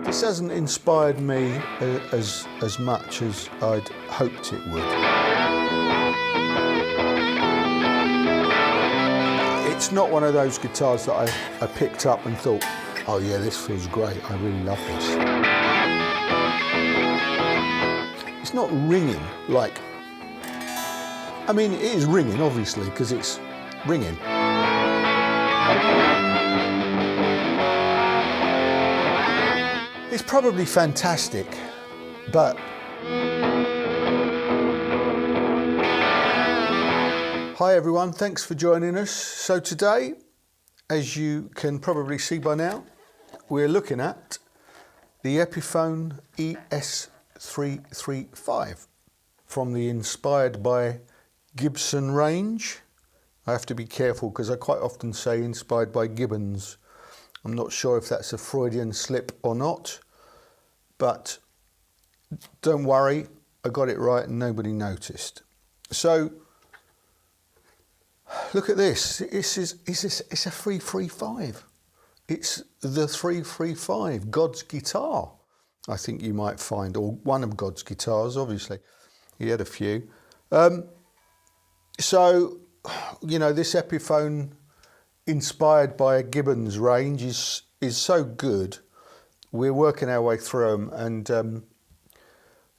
This hasn't inspired me as much as I'd hoped it would. It's not one of those guitars that I picked up and thought, oh yeah, this feels great, I really love this. It's not ringing like, I mean, it is ringing obviously because it's ringing. It's probably fantastic, but hi everyone, thanks for joining us. So today, as you can probably see by now, we're looking at the Epiphone ES-335 from the Inspired by Gibson range. I have to be careful because I quite often say inspired by Gibbons. I'm not sure if that's a Freudian slip or not, but don't worry, I got it right and nobody noticed. So look at this. It's a 335. It's the 335, God's guitar, I think you might find, or one of God's guitars, obviously. He had a few. So, you know, this Epiphone inspired by a Gibbons range is so good. We're working our way through them, and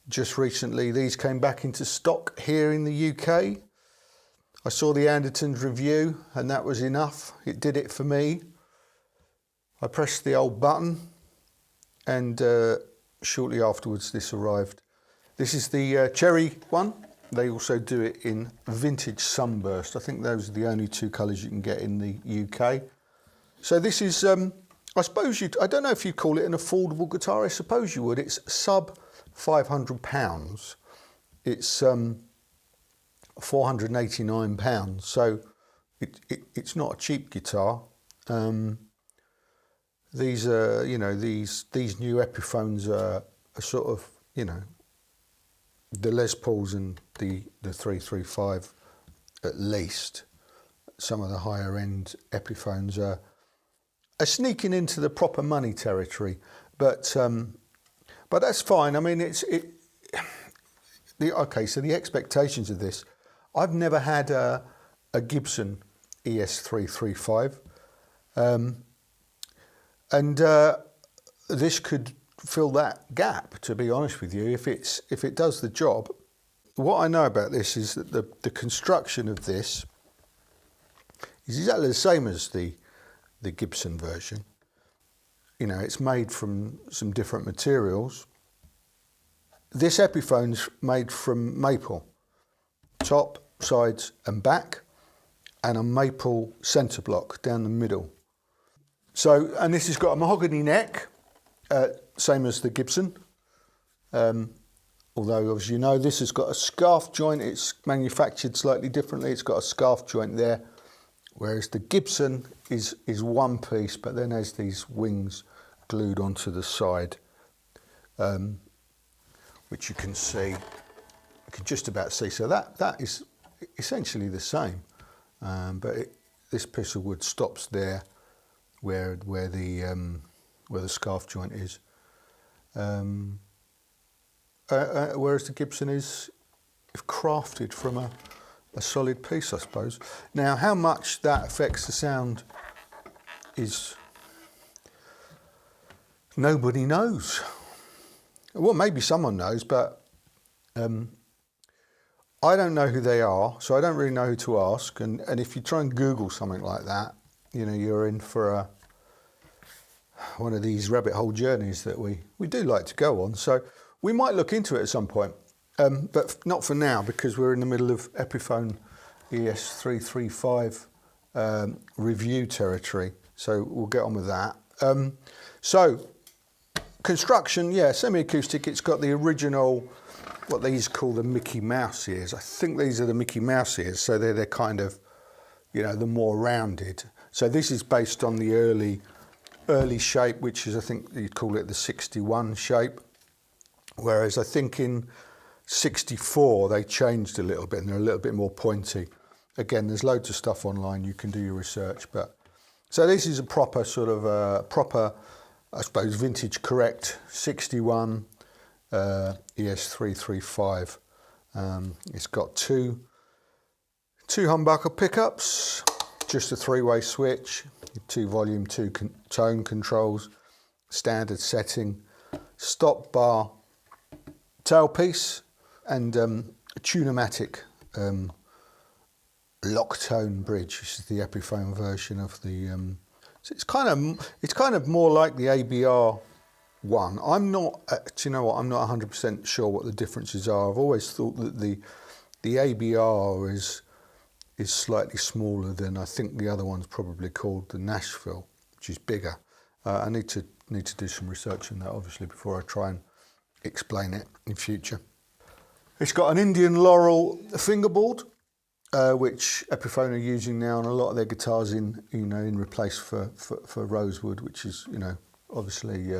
just recently these came back into stock here in the UK. I saw the Andertons review and that was enough. It did it for me. I pressed the old button and shortly afterwards this arrived. This is the cherry one. They also do it in vintage sunburst. I think those are the only two colours you can get in the UK. So this is, I suppose I don't know if you call it an affordable guitar. I suppose you would. It's sub £500. It's £489. So it's not a cheap guitar. These are, you know, these new Epiphones are sort of, you know, the Les Pauls and the 335 at least. Some of the higher end Epiphones are sneaking into the proper money territory, but that's fine. I mean, okay. So the expectations of this, I've never had a Gibson ES-335, and this could fill that gap. To be honest with you, if it does the job. What I know about this is that the construction of this is exactly the same as the Gibson version. You know, it's made from some different materials. This Epiphone's made from maple, top, sides and back, and a maple centre block down the middle. So, and this has got a mahogany neck, same as the Gibson. Although, as you know, this has got a scarf joint. It's manufactured slightly differently. It's got a scarf joint there. Whereas the Gibson is one piece, but then has these wings glued onto the side, which you can see. You can just about see. So that is essentially the same, but this piece of wood stops there, where the scarf joint is. Whereas the Gibson is crafted from a solid piece, I suppose. Now, how much that affects the sound is nobody knows. Well, maybe someone knows, but I don't know who they are, so I don't really know who to ask. And if you try and Google something like that, you know, you're in for one of these rabbit hole journeys that we do like to go on. So we might look into it at some point. But not for now, because we're in the middle of Epiphone ES-335 review territory. So we'll get on with that. So construction, yeah, semi-acoustic. It's got the original, what these call the Mickey Mouse ears. I think these are the Mickey Mouse ears. So they're kind of, you know, the more rounded. So this is based on the early shape, which is, I think you'd call it the 61 shape. Whereas I think in 64 they changed a little bit and they're a little bit more pointy. Again, there's loads of stuff online, you can do your research. But so this is a proper sort of proper I suppose, vintage correct 61 ES-335. It's got two humbucker pickups, just a 3-way switch, 2 volume, 2 tone controls, standard setting, stop bar, tailpiece, and a Tune-o-matic lock tone bridge. This is the Epiphone version of the. So it's kind of more like the ABR one. I'm not. Do you know what? I'm not 100% sure what the differences are. I've always thought that the ABR is slightly smaller than, I think the other one's probably called the Nashville, which is bigger. I need to do some research on that, obviously, before I try and explain it in future. It's got an Indian Laurel fingerboard, which Epiphone are using now on a lot of their guitars in replace for rosewood, which is, obviously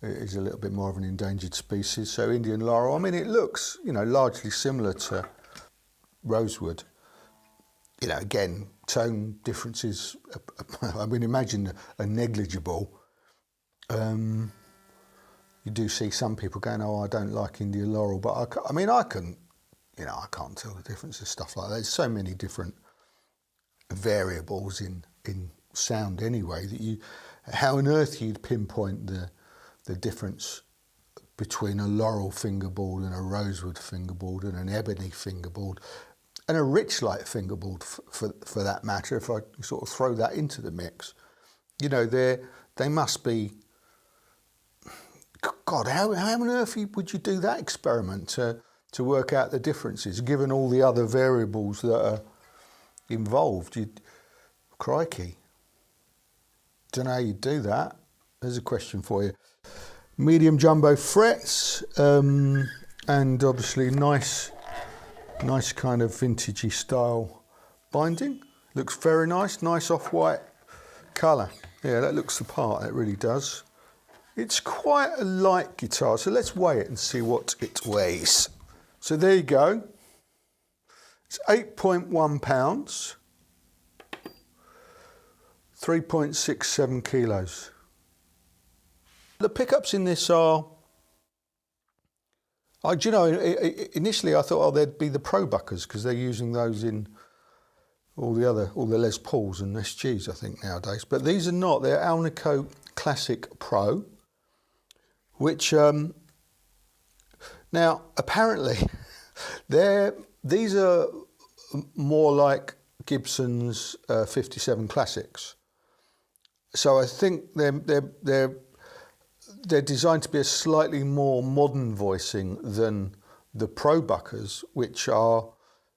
is a little bit more of an endangered species. So Indian Laurel, I mean, it looks, largely similar to rosewood. Again, tone differences, I would imagine, are negligible. You do see some people going, "Oh, I don't like Indian Laurel," but I can't tell the difference of stuff like that. There's so many different variables in sound anyway that how on earth you'd pinpoint the difference between a laurel fingerboard and a rosewood fingerboard and an ebony fingerboard and a richlight fingerboard for that matter. If I sort of throw that into the mix, they must be. God, how on earth would you do that experiment to work out the differences, given all the other variables that are involved? Crikey. Don't know how you do that. There's a question for you. Medium jumbo frets, and obviously nice kind of vintagey style binding. Looks very nice off-white colour. Yeah, that looks the part, it really does. It's quite a light guitar, so let's weigh it and see what it weighs. So there you go. It's 8.1 pounds, 3.67 kilos. The pickups in this are, initially I thought, they'd be the Pro Buckers because they're using those in all the Les Pauls and SGs, I think, nowadays. But these are not. They're Alnico Classic Pro, which now apparently these are more like Gibson's 57 Classics. So I think they're designed to be a slightly more modern voicing than the Pro Buckers, which are,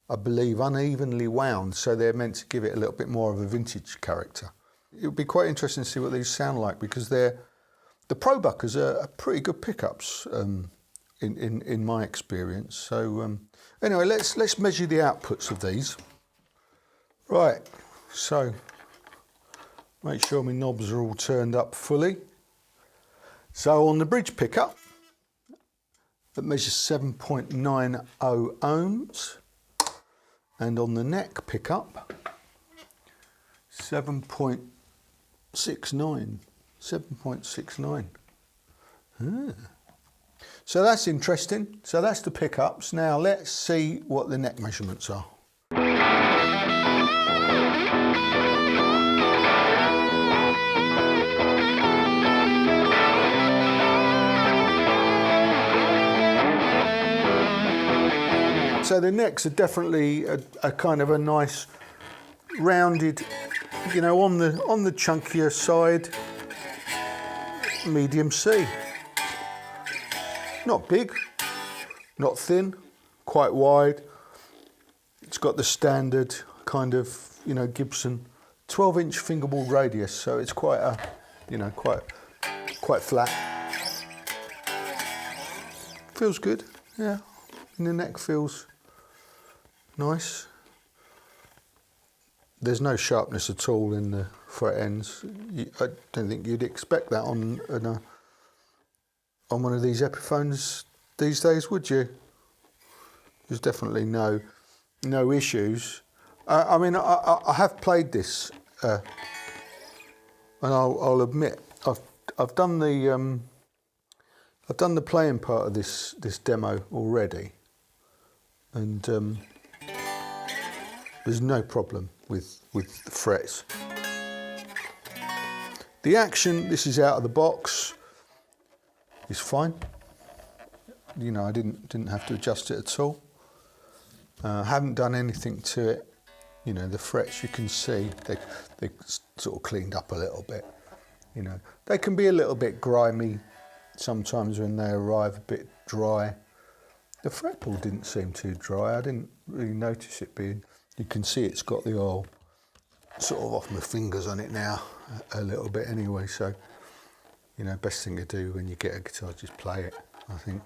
I believe, unevenly wound. So they're meant to give it a little bit more of a vintage character. It would be quite interesting to see what these sound like because the Pro Buckers are pretty good pickups in my experience. So anyway, let's measure the outputs of these. Right, so make sure my knobs are all turned up fully. So on the bridge pickup, that measures 7.90 ohms, and on the neck pickup, 7.69. So that's interesting. So that's the pickups. Now let's see what the neck measurements are. So the necks are definitely a kind of a nice rounded, on the chunkier side, medium C. Not big, not thin, quite wide. It's got the standard kind of, Gibson 12-inch fingerboard radius, so it's quite a, quite flat. Feels good, yeah. And the neck feels nice. There's no sharpness at all in the fret ends. I don't think you'd expect that on one of these Epiphones these days, would you? There's definitely no issues. I mean, I have played this, and I'll admit I've done the playing part of this demo already, and there's no problem with the frets. The action, this is out of the box, is fine. You know, I didn't have to adjust it at all. Haven't done anything to it. You know, the frets, you can see they sort of cleaned up a little bit. You know, they can be a little bit grimy sometimes when they arrive, a bit dry. The fretboard didn't seem too dry. I didn't really notice it being. You can see it's got the oil sort of off my fingers on it now a little bit anyway. So, you know, best thing to do when you get a guitar, just play it, I think,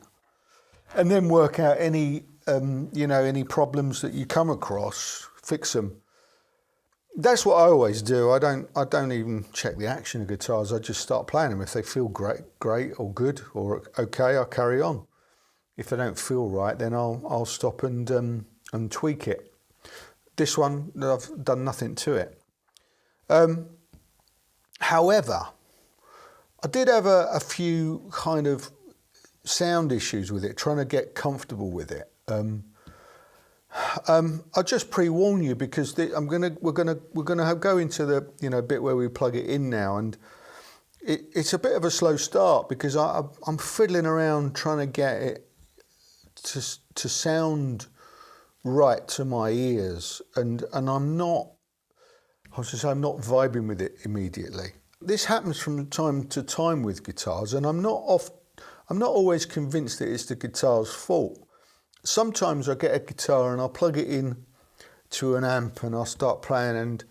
and then work out any you know, any problems that you come across, fix them. That's what I always do. I don't even check the action of guitars. I just start playing them. If they feel great or good or okay, I'll carry on. If they don't feel right, then I'll stop and tweak it. This one, I've done nothing to it. However, I did have a few kind of sound issues with it, trying to get comfortable with it. I'll just pre-warn you, because we're gonna go into the, you know, bit where we plug it in now, and it's a bit of a slow start because I'm fiddling around trying to get it to sound right to my ears, and I'm not vibing with it immediately. This happens from time to time with guitars, and I'm not always convinced that it's the guitar's fault. Sometimes I get a guitar and I'll plug it in to an amp and I'll start playing and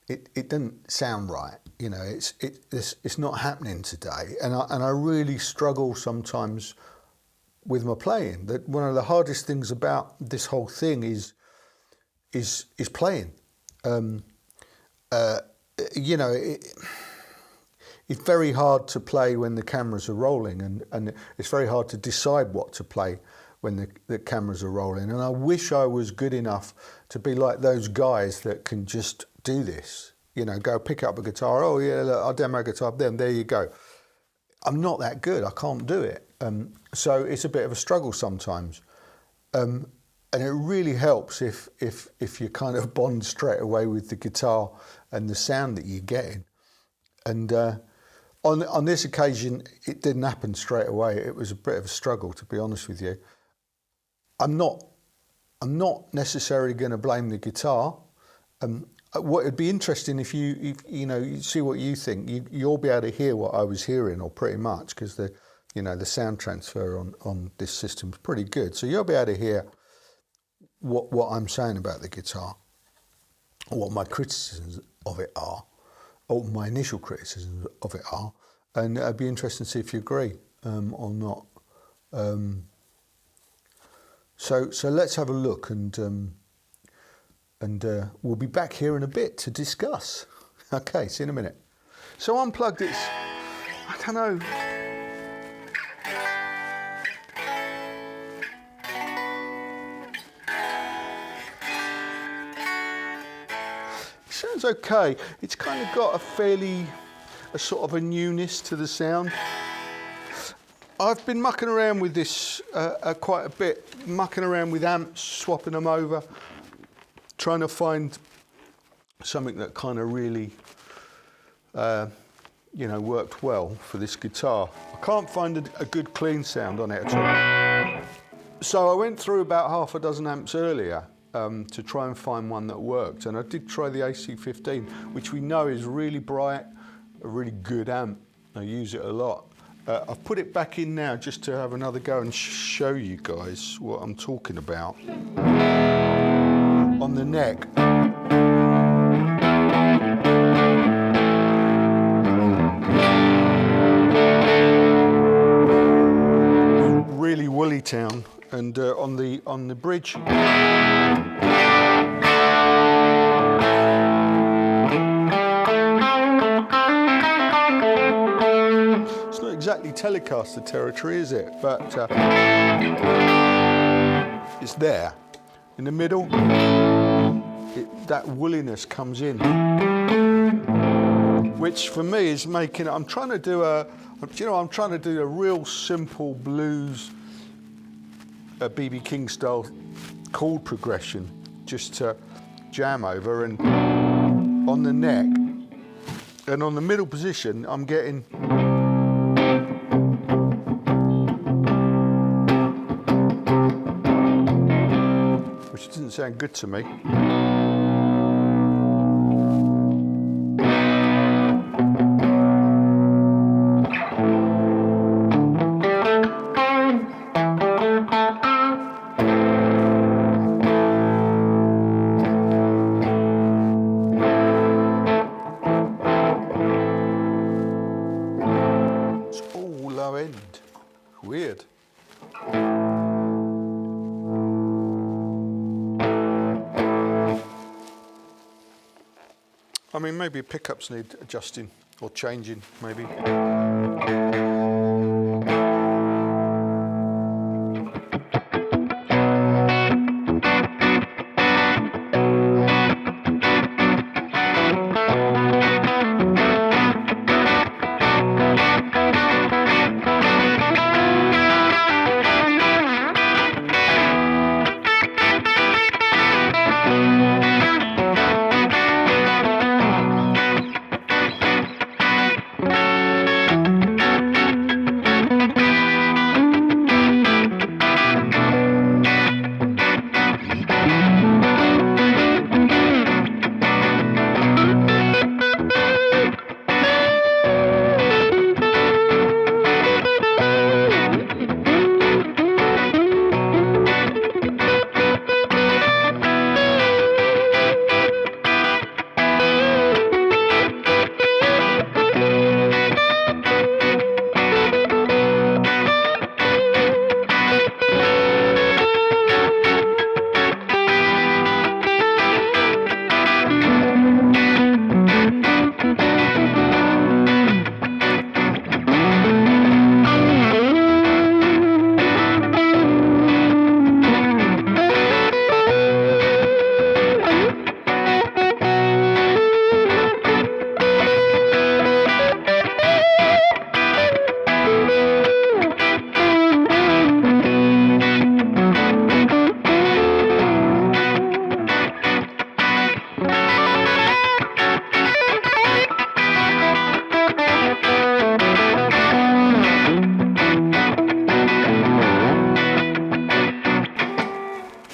it doesn't sound right. You know, it's not happening today, and I really struggle sometimes with my playing. That one of the hardest things about this whole thing is playing. You know, it's very hard to play when the cameras are rolling, and it's very hard to decide what to play when the cameras are rolling. And I wish I was good enough to be like those guys that can just do this. You know, go pick up a guitar. Oh yeah, look, I'll demo a guitar. Then there you go. I'm not that good. I can't do it. So it's a bit of a struggle sometimes. And it really helps if you kind of bond straight away with the guitar and the sound that you're getting. And on this occasion, it didn't happen straight away. It was a bit of a struggle, to be honest with you. I'm not necessarily going to blame the guitar. What would be interesting if you know, you see what you think. You'll be able to hear what I was hearing, or pretty much, because the sound transfer on this system is pretty good. So you'll be able to hear what I'm saying about the guitar, or what my criticisms of it are, or my initial criticisms of it are, and it'd be interesting to see if you agree or not. So let's have a look, and we'll be back here in a bit to discuss. Okay, see you in a minute. So unplugged, it's, I don't know. It sounds okay. It's kind of got a sort of a newness to the sound. I've been mucking around with this quite a bit, mucking around with amps, swapping them over, trying to find something that kind of really, you know, worked well for this guitar. I can't find a good clean sound on it at all. So I went through about half a dozen amps earlier to try and find one that worked, and I did try the AC15, which we know is really bright, a really good amp. I use it a lot. I've put it back in now just to have another go and show you guys what I'm talking about. On the neck. Really woolly town, and on the bridge. Exactly Telecaster territory, is it? But it's there. In the middle, that woolliness comes in. which for me is making, I'm trying to do a real simple blues, a B.B. King style chord progression, just to jam over, and on the neck and on the middle position I'm getting which doesn't sound good to me. Weird. I mean, maybe pickups need adjusting or changing, maybe.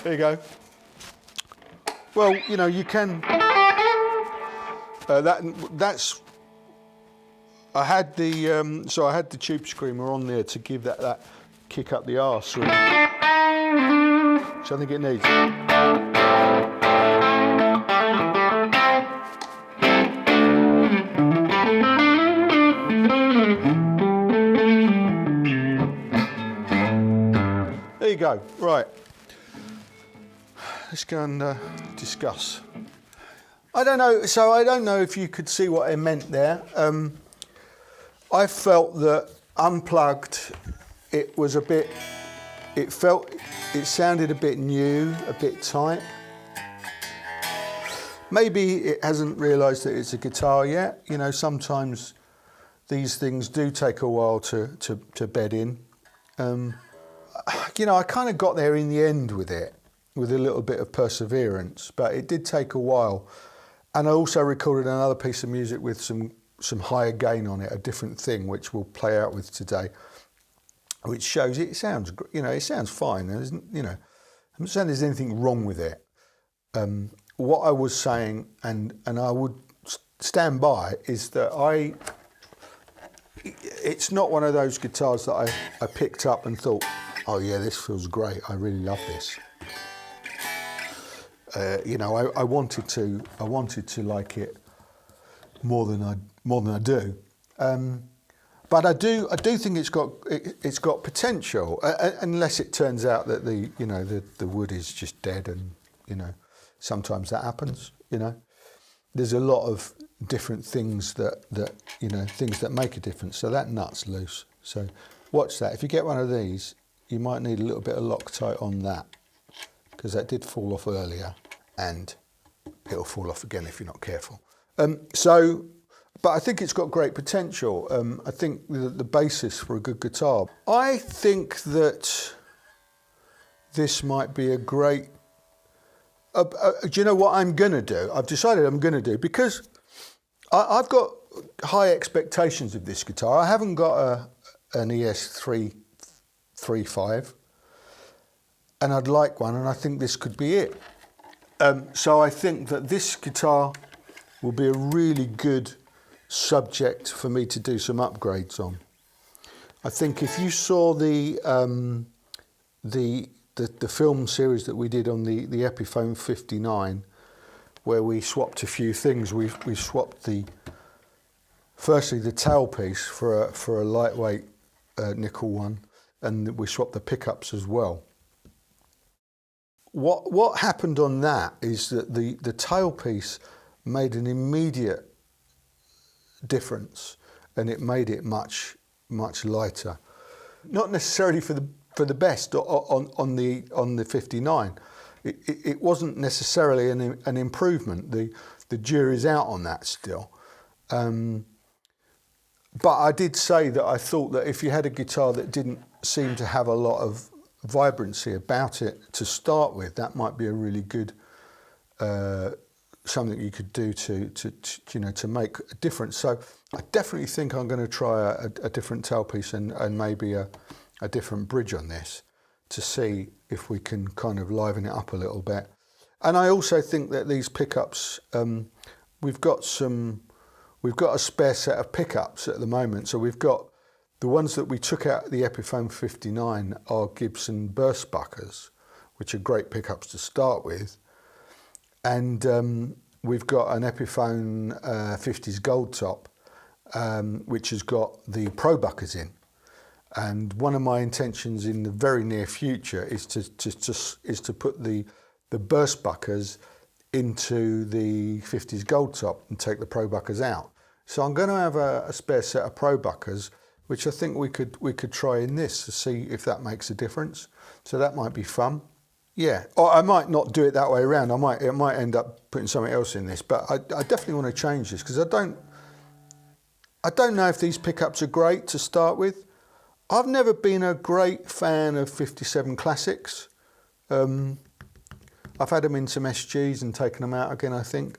There you go. Well, you know, you can. That's. I had the so I had the tube screamer on there to give that kick up the arse. So I think it needs. There you go. Right. Let's go and discuss. I don't know. So I don't know if you could see what I meant there. I felt that unplugged, it was a bit. It sounded a bit new, a bit tight. Maybe it hasn't realised that it's a guitar yet. You know, sometimes these things do take a while to bed in. You know, I kind of got there in the end with it, with a little bit of perseverance, but it did take a while. And I also recorded another piece of music with some higher gain on it, a different thing, which we'll play out with today, which shows it sounds, you know, it sounds fine. There isn't, you know, I'm not saying there's anything wrong with it. What I was saying, and I would stand by, is that it's not one of those guitars that I picked up and thought, oh yeah, this feels great, I really love this. You know, I wanted to like it more than I do, but I do think it's got potential, unless it turns out that the wood is just dead, and you know, sometimes that happens. You know, there's a lot of different things that you know, things that make a difference. So that nut's loose. So watch that. If you get one of these, you might need a little bit of Loctite on that, because that did fall off earlier, and it'll fall off again if you're not careful. So but I think it's got great potential. I think the basis for a good guitar. I think that this might be a great... do you know what I'm going to do? I've decided I'm going to do, because I've got high expectations of this guitar. I haven't got an ES-335, and I'd like one, and I think this could be it. So I think that this guitar will be a really good subject for me to do some upgrades on. I think if you saw the film series that we did on the Epiphone 59, where we swapped a few things, we swapped firstly the tailpiece for a lightweight nickel one, and we swapped the pickups as well. What happened on that is that the tailpiece made an immediate difference, and it made it much lighter. Not necessarily for the best on the 59. It wasn't necessarily an improvement. The jury's out on that still. But I did say that I thought that if you had a guitar that didn't seem to have a lot of vibrancy about it to start with, that might be a really good something you could do to make a difference. So I definitely think I'm going to try a different tailpiece and maybe a different bridge on this to see if we can kind of liven it up a little bit. And I also think that these pickups, we've got a spare set of pickups at the moment. So we've got the ones that we took out of the Epiphone 59 are Gibson burst buckers, which are great pickups to start with. And we've got an Epiphone 50s gold top, which has got the pro buckers in. And one of my intentions in the very near future is to put the burst buckers into the 50s gold top and take the pro buckers out. So I'm going to have a spare set of pro buckers, which I think we could try in this to see if that makes a difference. So that might be fun. Yeah, or I might not do it that way around. It might end up putting something else in this, but I definitely want to change this because I don't know if these pickups are great to start with. I've never been a great fan of 57 Classics. I've had them in some SGs and taken them out again, I think.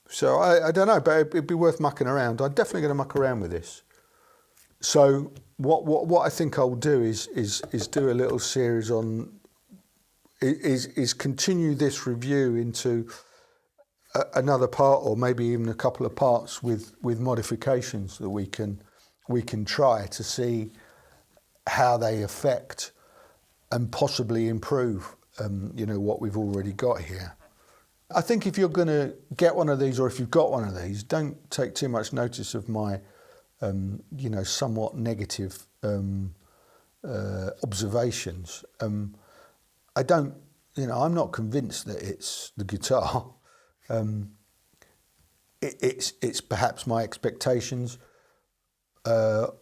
So I don't know, but it'd be worth mucking around. I'm definitely going to muck around with this. So what I think I'll do is do a little series on is continue this review into another part, or maybe even a couple of parts with modifications that we can try to see how they affect and possibly improve what we've already got here. I think if you're going to get one of these, or if you've got one of these, don't take too much notice of my somewhat negative observations. I don't, I'm not convinced that it's the guitar. It's perhaps my expectations, or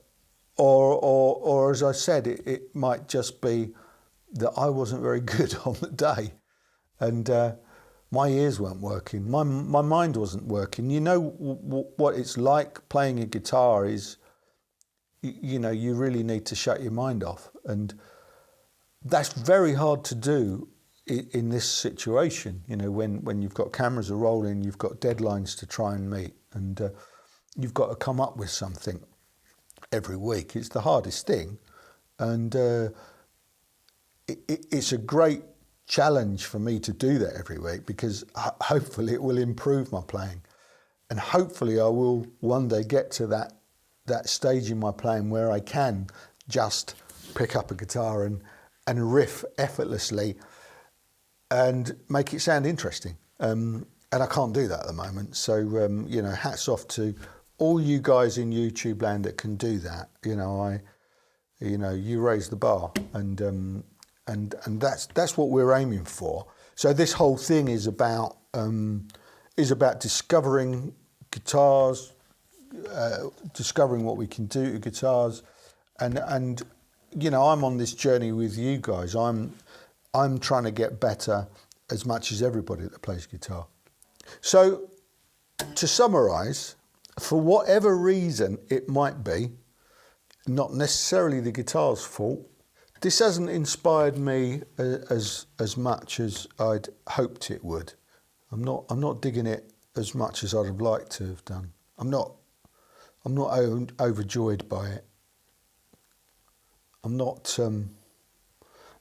as I said, it might just be that I wasn't very good on the day, and my ears weren't working, my mind wasn't working. What it's like playing a guitar is, you really need to shut your mind off, and that's very hard to do in this situation. When you've got cameras are rolling, you've got deadlines to try and meet, and you've got to come up with something every week. It's the hardest thing, and it's a great challenge for me to do that every week, because hopefully it will improve my playing, and hopefully I will one day get to that stage in my playing where I can just pick up a guitar and riff effortlessly and make it sound interesting. And I can't do that at the moment. So hats off to all you guys in YouTube land that can do that. You raise the bar, and that's what we're aiming for. So this whole thing is about discovering guitars, discovering what we can do to guitars, and I'm on this journey with you guys. I'm trying to get better as much as everybody that plays guitar. So to summarise, for whatever reason it might be, not necessarily the guitar's fault, this hasn't inspired me as much as I'd hoped it would. I'm not digging it as much as I'd have liked to have done. I'm not overjoyed by it. I'm not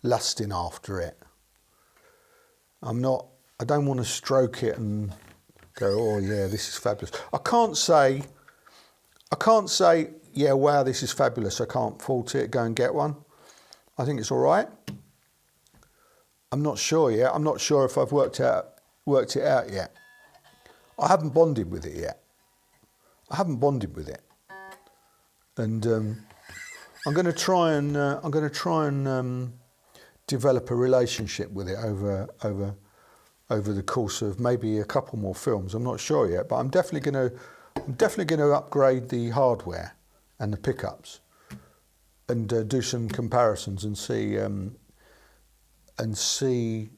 lusting after it. I don't want to stroke it and go, oh yeah, this is fabulous. I can't say, yeah, wow, this is fabulous. I can't fault it, go and get one. I think it's all right. I'm not sure yet. I'm not sure if I've worked it out yet. I haven't bonded with it yet. And I'm going to try and develop a relationship with it over the course of maybe a couple more films. I'm not sure yet, but I'm definitely going to upgrade the hardware and the pickups and do some comparisons and see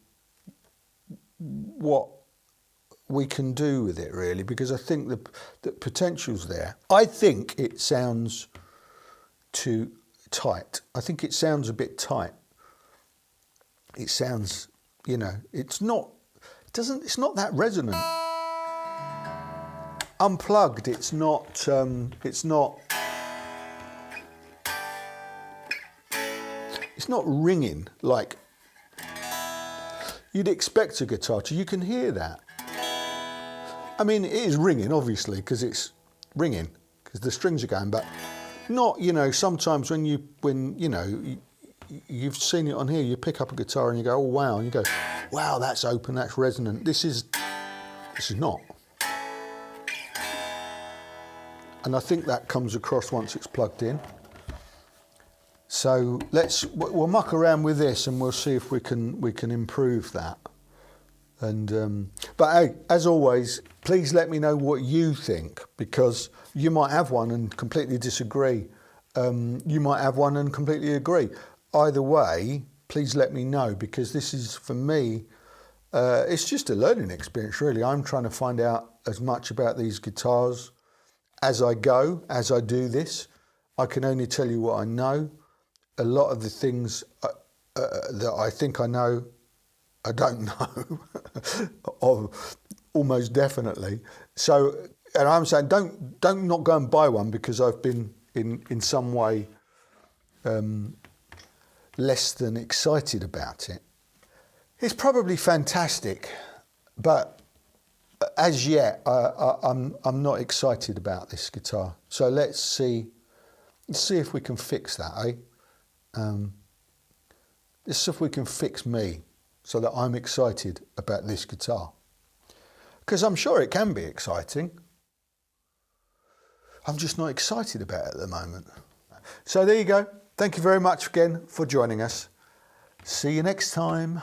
what we can do with it, really, because I think the potential's there. I think it sounds too tight. I think it sounds a bit tight. It sounds, you know, it's not that resonant. Unplugged, it's not ringing like you'd expect a guitar to. You can hear that. I mean, it is ringing, obviously, because it's ringing, because the strings are going, but not, you know, sometimes when you've seen it on here, you pick up a guitar and you go, oh wow, and you go, wow, that's open, that's resonant. This is not. And I think that comes across once it's plugged in. So we'll muck around with this and we'll see if we can improve that. And but hey, as always, please let me know what you think, because you might have one and completely disagree. You might have one and completely agree. Either way, please let me know, because this is, for me, it's just a learning experience, really. I'm trying to find out as much about these guitars as I go, as I do this. I can only tell you what I know. A lot of the things that I think I know, I don't know, almost definitely. So, and I'm saying, don't not go and buy one because I've been in some way less than excited about it. It's probably fantastic, but as yet, I'm not excited about this guitar. So let's see if we can fix that, eh? Let's see if we can fix me so that I'm excited about this guitar. Because I'm sure it can be exciting. I'm just not excited about it at the moment. So there you go. Thank you very much again for joining us. See you next time.